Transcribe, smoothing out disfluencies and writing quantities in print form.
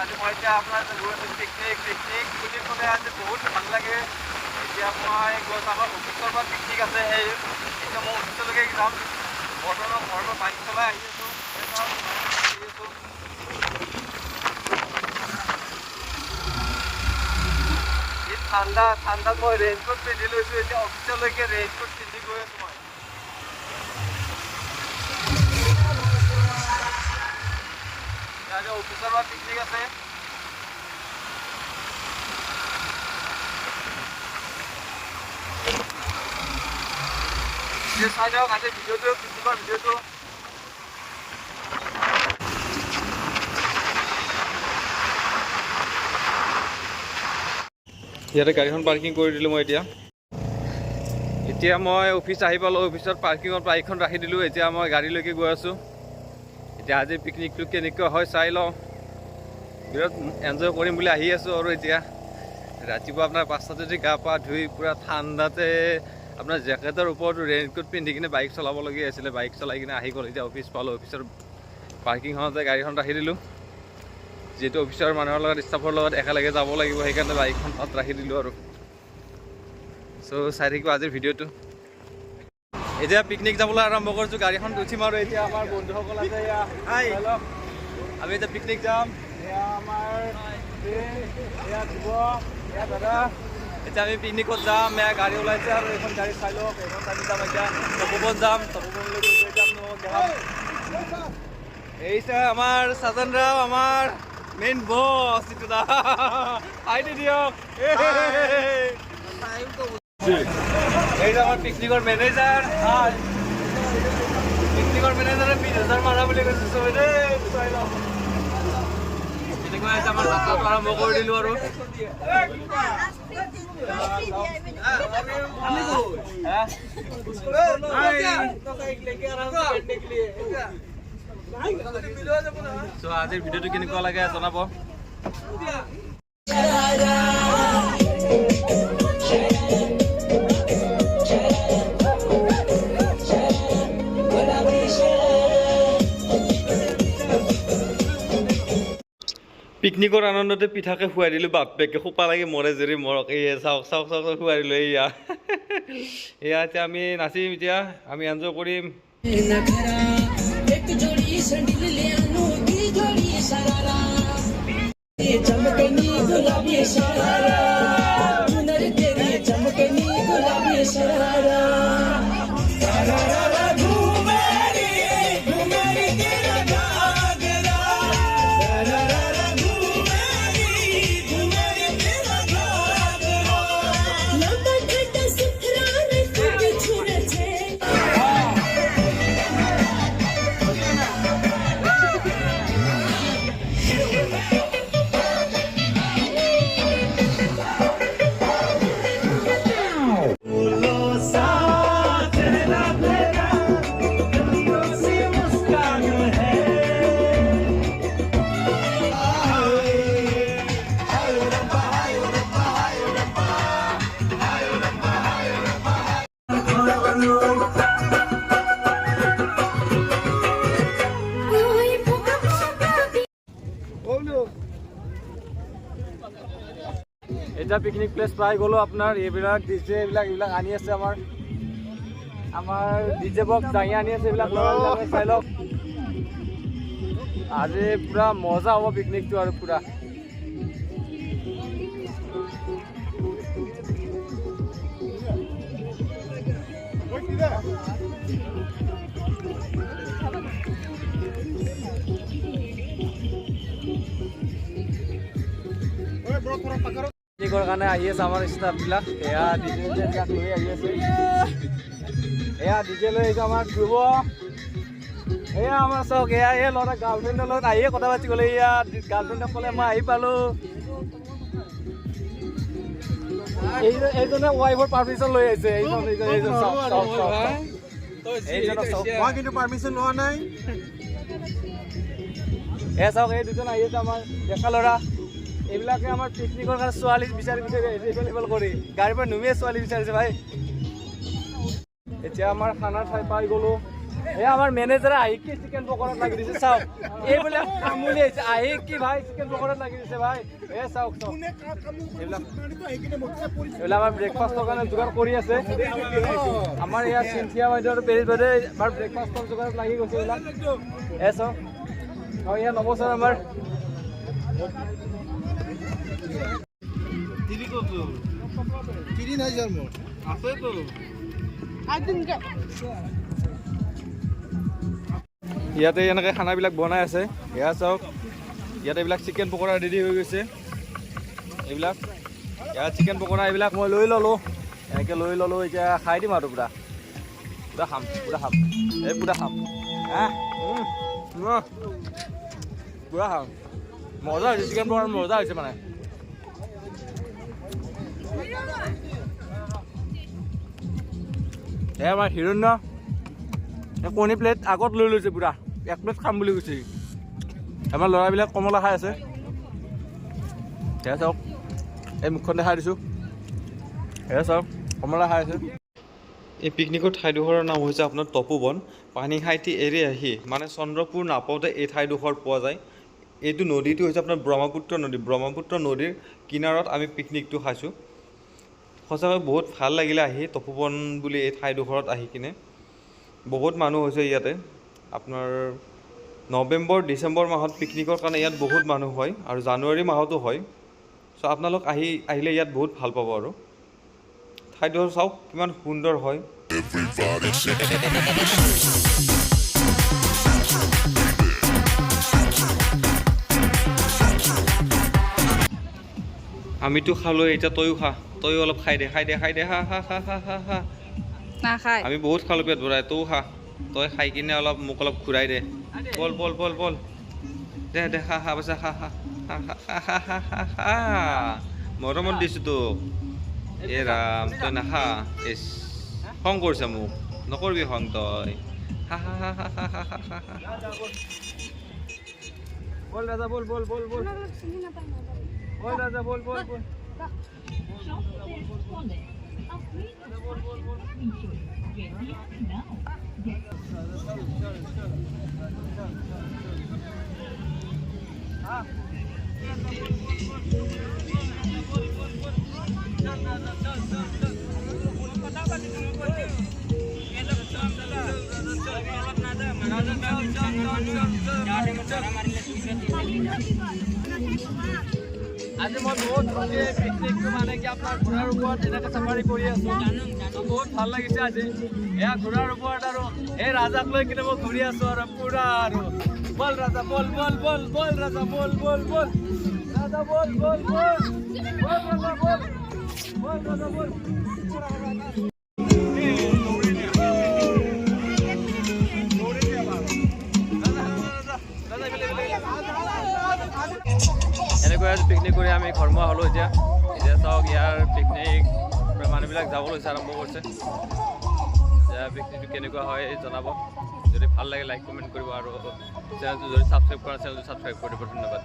আজি মই এতিয়া আপোনাৰ পিকনিক বুলি ক'লে আজি বহুত ভাল লাগে। এতিয়া মই গৈ আমাৰ অফিচৰ পৰা পিকনিক আছে, এতিয়া মই অফিচলৈকে যাম। বৰ্তমান ঘৰৰ পৰা বাইক চলাই আহি আছোঁ। ঠাণ্ডাত মই ৰেইনকোট পিন্ধি লৈছোঁ। এতিয়া অফিচলৈকে ৰেইনকোট পিন্ধি গৈ আছোঁ মই। অফিচৰ পৰা পিকনিক আছে। চাই দিয়ক আজি ভিডিঅ'টো, পিকনিকৰ ভিডিঅ'টো। ইয়াতে গাড়ীখন পাৰ্কিং কৰি দিলোঁ মই এতিয়া মই অফিচ আহি পালোঁ। অফিচত পাৰ্কিঙত বাইকখন ৰাখি দিলোঁ। এতিয়া মই গাড়ীলৈকে গৈ আছোঁ। এতিয়া আজি পিকনিকটো কেনেকুৱা হয় চাই লওঁ। বিৰাট এনজয় কৰিম বুলি আহি আছোঁ। আৰু এতিয়া ৰাতিপুৱা আপোনাৰ 5টাতে গা পা ধুই পূৰা ঠাণ্ডাতে আপোনাৰ জেকেটৰ ওপৰত ৰেইনকোট পিন্ধি কিনে বাইক চলাবলগীয়া আছিলে। বাইক চলাই কিনে আহি গ'ল। এতিয়া অফিচ পালোঁ। অফিচৰ পাৰ্কিংখনতে গাড়ীখন ৰাখি দিলোঁ। যিহেতু অফিচৰ মানুহৰ লগত, ষ্টাফৰ লগত একেলগে যাব লাগিব, সেইকাৰণে বাইকখন তাত ৰাখি দিলোঁ আৰু। চ' চাই থাকিব আজিৰ ভিডিঅ'টো। এতিয়া পিকনিক যাবলৈ আৰম্ভ কৰিছোঁ। গাড়ীখন উঠিম আৰু এতিয়া আমাৰ বন্ধুসকল আছে। আমি এতিয়া পিকনিক যাম। এয়া আমাৰ এয়া ধ্ৰুৱ, এয়া দাদা। এতিয়া আমি পিকনিকত যাম। এয়া গাড়ী ওলাইছে আৰু এইখন গাড়ী চাই লওক। এইখন আমি যাম এতিয়া তপোবন যাম। তপোবনলৈ গৈ এতিয়া আপোনালোকক দেখাম। এইছে আমাৰ সাজন ৰাও, আমাৰ মেইন বছ। আই দি দিয়ক। এই যে আমাৰ পিকনিকৰ মেনেজাৰ। পিকনিকৰ মেনেজাৰে 20,000 মাৰা বুলি কৈছে। চবে দেই চাই লওক। এনেকুৱা হৈছে আমাৰ যাত্ৰাটো আৰম্ভ কৰি দিলোঁ আৰু। আজিৰ ভিডিঅ'টো কেনেকুৱা লাগে জনাব। পিকনিকৰ আনন্দতে পিঠাকে খুৱাই দিলোঁ। বাপেকে সোপা লাগি মৰে যদি মৰক। এই চাওক চাওক চাওক খুৱাই দিলোঁ। এয়া এতিয়া আমি নাচিম। এতিয়া আমি এনজয় কৰিম। এতিয়া পিকনিক প্লেচ পাই গ'লো। আপোনাৰ এইবিলাক ডিজে এইবিলাক আনি আছে। আমাৰ ডিজে বক্স দাঙি আনি আছে। এইবিলাক ল'ৰাবিলাকে চাই লওক। আজি পূৰা মজা হ'ব পিকনিকটো আৰু পূৰা। পিকনিকৰ কাৰণে আহি আছে আমাৰ ষ্টাফবিলাক। এয়া ডিজে বিলাক লৈ আহি আছে। এয়া ডিজে লৈ আহিছে আমাৰ ধ্ৰুৱ। এয়া আমাৰ চাওক। এয়া এই ল'ৰা গাৰ্লফ্ৰেণ্ডৰ লগত আহিয়ে কথা পাতি গ'লে। এয়া গাৰ্লফ্ৰেণ্ডক ক'লে মই আহি পালোঁ। এইজনে ৱাইফৰ পাৰ্মিশ্যন লৈ আহিছে। মই কিন্তু পাৰ্মিশ্যন লোৱা নাই। এয়া চাওক। এই দুজন আহি আছে আমাৰ ডেকা ল'ৰা। এইবিলাকে আমাৰ পিকনিকৰ কাৰণে ছোৱালী বিচাৰি এভেইলেবল কৰি গাড়ীৰ পৰা নুমিয়ে ছোৱালী বিচাৰিছে ভাই। এতিয়া আমাৰ খানাৰ ঠাই পাই গ'লোঁ। এই আমাৰ মেনেজাৰে আহি কি চিকেন পকৰাত লাগি দিছে চাওক এইবিলাক কামুলি আহিছে আহি কি ভাই চিকেন পকৰাত লাগি দিছে ভাই এ চাওক চাওক এইবিলাক আমাৰ ব্ৰেকফাষ্টৰ কাৰণে যোগাৰ কৰি আছে আমাৰ ইয়াত চিন্তিয়া বাইদেউ আৰু পেৰিছ বাইদেউ আমাৰ ব্ৰেকফাষ্টৰ যোগাৰত লাগি গৈছে এইবিলাক এ চাওক আৰু ইয়াত নৱছৰ আমাৰ ইয়াতে এনেকৈ খানাবিলাক বনাই আছে এয়া চাওক ইয়াতে এইবিলাক চিকেন পকৰা ৰেডি হৈ গৈছে এইবিলাক ইয়াত চিকেন পকৰা এইবিলাক মই লৈ ল'লোঁ এনেকৈ লৈ ল'লোঁ এতিয়া খাই দিম আৰু পুৰা পুৰা খাম এই পুৰা খাম পুৰা খাম মজা হৈছে চিকেন পকৰা মজা হৈছে মানে এই আমাৰ হিৰণ্য কণী প্লেট আগত লৈ লৈছে পুৰা 1 প্লেট খাম বুলি কৈছে আমাৰ ল'ৰাবিলাক কমলা খাই আছে সেয়া চাওক এই মুখখন দেখাই দিছোঁ সেয়া চাওক কমলা খাই আছে এই পিকনিকৰ ঠাইডোখৰৰ নাম হৈছে আপোনাৰ তপোবন পানীখাইটি এৰি আহি মানে চন্দ্ৰপুৰ নাপাওঁতে এই ঠাইডোখৰ পোৱা যায় এইটো নদীটো হৈছে আপোনাৰ ব্ৰহ্মপুত্ৰ নদীৰ কিনাৰত আমি পিকনিকটো খাইছোঁ সঁচাকৈ বহুত ভাল লাগিলে আহি তপোবন বুলি এই ঠাইডোখৰত আহি কিনে বহুত মানুহ হৈছে ইয়াতে আপোনাৰ নৱেম্বৰ ডিচেম্বৰ মাহত পিকনিকৰ কাৰণে ইয়াত বহুত মানুহ হয় আৰু জানুৱাৰী মাহতো হয় চ' আপোনালোক আহিলে ইয়াত বহুত ভাল পাব আৰু ঠাইডোখৰ চাওক কিমান সুন্দৰ হয় আমিতো খালোঁ এতিয়া তয়ো খা তয়ো অলপ খাই দে হা নাখায় আমি বহুত খালোঁ পেট ভৰাই তয়ো খা তই খাই কিনে অলপ মোক অলপ ঘূৰাই দে বল দে খা বাচা খা মৰমত দিছোঁ তোক এ ৰাম তই নাখা ইছ খং কৰিছে মোক নকৰিবি খং তই বল ৰাজা বল ৰাজা বল আজি মই বহুত পিকনিকটো মানে কি আপোনাৰ ঘোঁৰাৰ ওপৰত এনেকৈ চাফাৰী কৰি আছোঁ বহুত ভাল লাগিছে আজি এয়া ঘোঁৰাৰ ওপৰত আৰু এই ৰাজাক লৈ কিনে মই ঘূৰি আছোঁ আৰু পুৰা আৰু বল ৰাজা বল ৰাজা বল ৰাজা বল এনেকৈ আজি পিকনিক কৰি আমি ঘৰমুৱা হ'লোঁ এতিয়া চাওক ইয়াৰ পিকনিক মানুহবিলাক যাব লৈছে আৰম্ভ কৰিছে এতিয়া পিকনিকটো কেনেকুৱা হয় জনাব যদি ভাল লাগে লাইক কমেণ্ট কৰিব আৰু চেনেলটো যদি ছাবস্ক্ৰাইব কৰা চেনেলটো ছাবস্ক্ৰাইব কৰি দিব ধন্যবাদ